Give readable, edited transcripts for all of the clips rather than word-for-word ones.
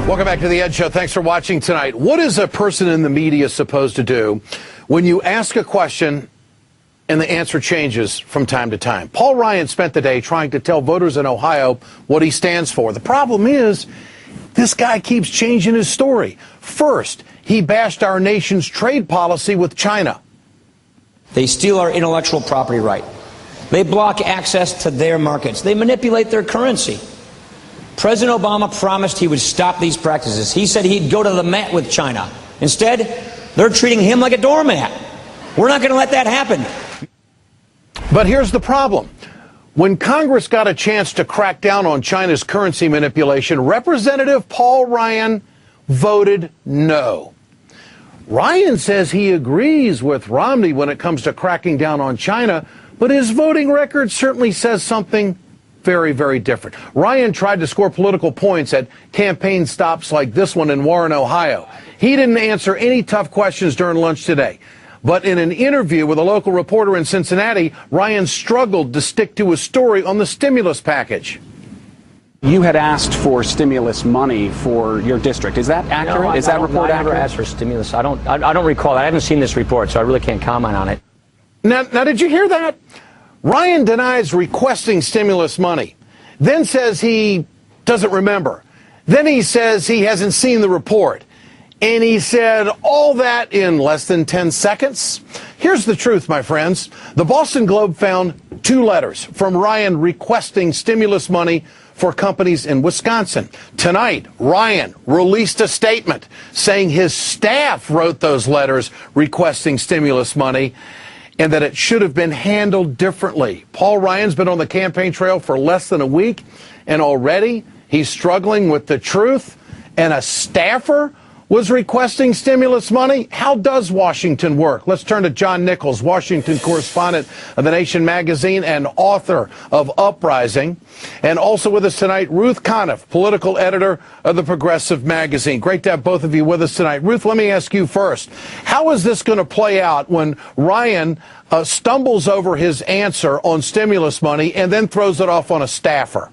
Welcome back to the Ed Show. Thanks for watching tonight. What is a person in the media supposed to do when you ask a question and the answer changes from time to time? Paul Ryan spent the day trying to tell voters in Ohio what he stands for. The problem is, this guy keeps changing his story. First, he bashed our nation's trade policy with China. They steal our intellectual property right. They block access to their markets. They manipulate their currency. President Obama promised he would stop these practices. He said he'd go to the mat with China. Instead, they're treating him like a doormat. We're not going to let that happen. But here's the problem. When Congress got a chance to crack down on China's currency manipulation, Representative Paul Ryan voted no. Ryan says he agrees with Romney when it comes to cracking down on China, but his voting record certainly says something very, very different. Ryan tried to score political points at campaign stops like this one in Warren, Ohio. He didn't answer any tough questions during lunch today. But in an interview with a local reporter in Cincinnati, Ryan struggled to stick to his story on the stimulus package. You had asked for stimulus money for your district. Is that accurate? No, Is that report accurate? I never asked for stimulus. I don't recall that. I haven't seen this report, so I really can't comment on it. Now, did you hear that? Ryan denies requesting stimulus money, then says he doesn't remember. Then he says he hasn't seen the report. And he said all that in less than 10 seconds. Here's the truth, my friends. The Boston Globe found 2 letters from Ryan requesting stimulus money for companies in Wisconsin. Tonight, Ryan released a statement saying his staff wrote those letters requesting stimulus money and that it should have been handled differently. Paul Ryan's been on the campaign trail for less than a week, and already he's struggling with the truth, and a staffer was requesting stimulus money. How does Washington work? Let's turn to John Nichols, Washington correspondent of The Nation magazine and author of Uprising. And also with us tonight, Ruth Conniff, political editor of the Progressive magazine. Great to have both of you with us tonight. Ruth, let me ask you first. How is this going to play out when Ryan stumbles over his answer on stimulus money and then throws it off on a staffer?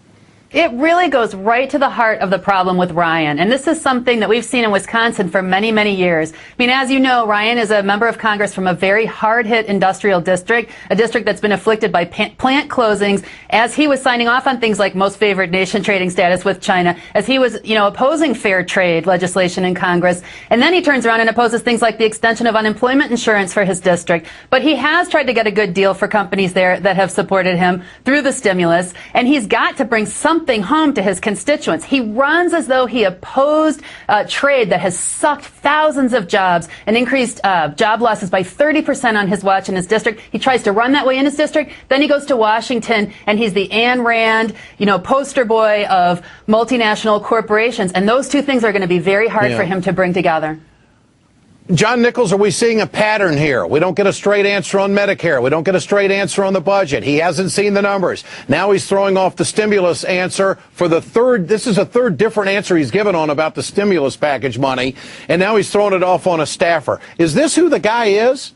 It really goes right to the heart of the problem with Ryan. And this is something that we've seen in Wisconsin for many, many years. I mean, as you know, Ryan is a member of Congress from a very hard-hit industrial district, a district that's been afflicted by plant closings, as he was signing off on things like most favored nation trading status with China, as he was, opposing fair trade legislation in Congress. And then he turns around and opposes things like the extension of unemployment insurance for his district. But he has tried to get a good deal for companies there that have supported him through the stimulus. And he's got to bring something home to his constituents. He runs as though he opposed trade that has sucked thousands of jobs and increased job losses by 30% on his watch in his district. He tries to run that way in his district. Then he goes to Washington and he's the Ayn Rand, poster boy of multinational corporations. And those two things are going to be very hard for him to bring together. John Nichols, are we seeing a pattern here? We don't get a straight answer on Medicare. We don't get a straight answer on the budget. He hasn't seen the numbers. Now he's throwing off the stimulus answer for the third. This is a third different answer he's given on about the stimulus package money. And now he's throwing it off on a staffer. Is this who the guy is?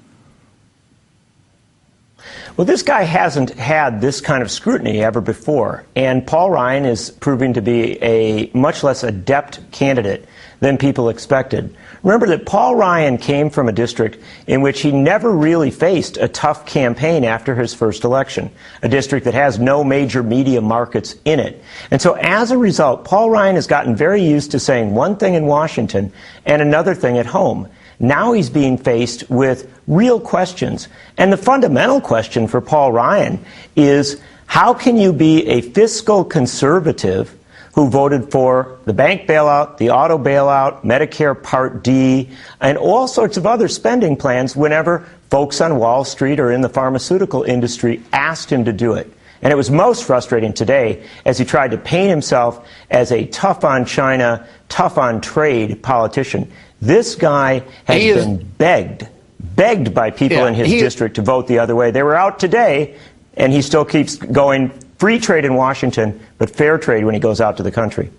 Well, this guy hasn't had this kind of scrutiny ever before. And Paul Ryan is proving to be a much less adept candidate than people expected. Remember that Paul Ryan came from a district in which he never really faced a tough campaign after his first election, a district that has no major media markets in it. And so as a result, Paul Ryan has gotten very used to saying one thing in Washington and another thing at home. Now he's being faced with real questions. And the fundamental question for Paul Ryan is, how can you be a fiscal conservative who voted for the bank bailout, the auto bailout, Medicare Part D, and all sorts of other spending plans whenever folks on Wall Street or in the pharmaceutical industry asked him to do it? And it was most frustrating today as he tried to paint himself as a tough on China, tough on trade politician. This guy has been begged by people in his district to vote the other way. They were out today, and he still keeps going free trade in Washington, but fair trade when he goes out to the country.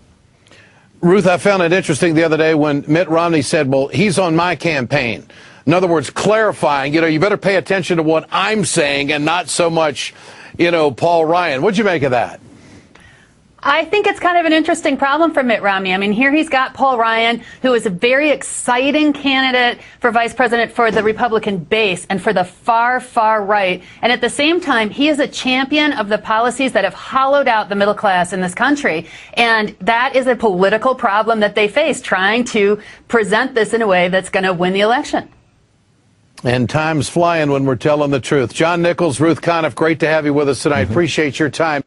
Ruth, I found it interesting the other day when Mitt Romney said, well, he's on my campaign. In other words, clarifying, you better pay attention to what I'm saying and not so much, Paul Ryan. What'd you make of that? I think it's kind of an interesting problem for Mitt Romney. I mean, here he's got Paul Ryan, who is a very exciting candidate for vice president for the Republican base and for the far, far right. And at the same time, he is a champion of the policies that have hollowed out the middle class in this country. And that is a political problem that they face, trying to present this in a way that's going to win the election. And time's flying when we're telling the truth. John Nichols, Ruth Conniff, great to have you with us tonight. Appreciate your time.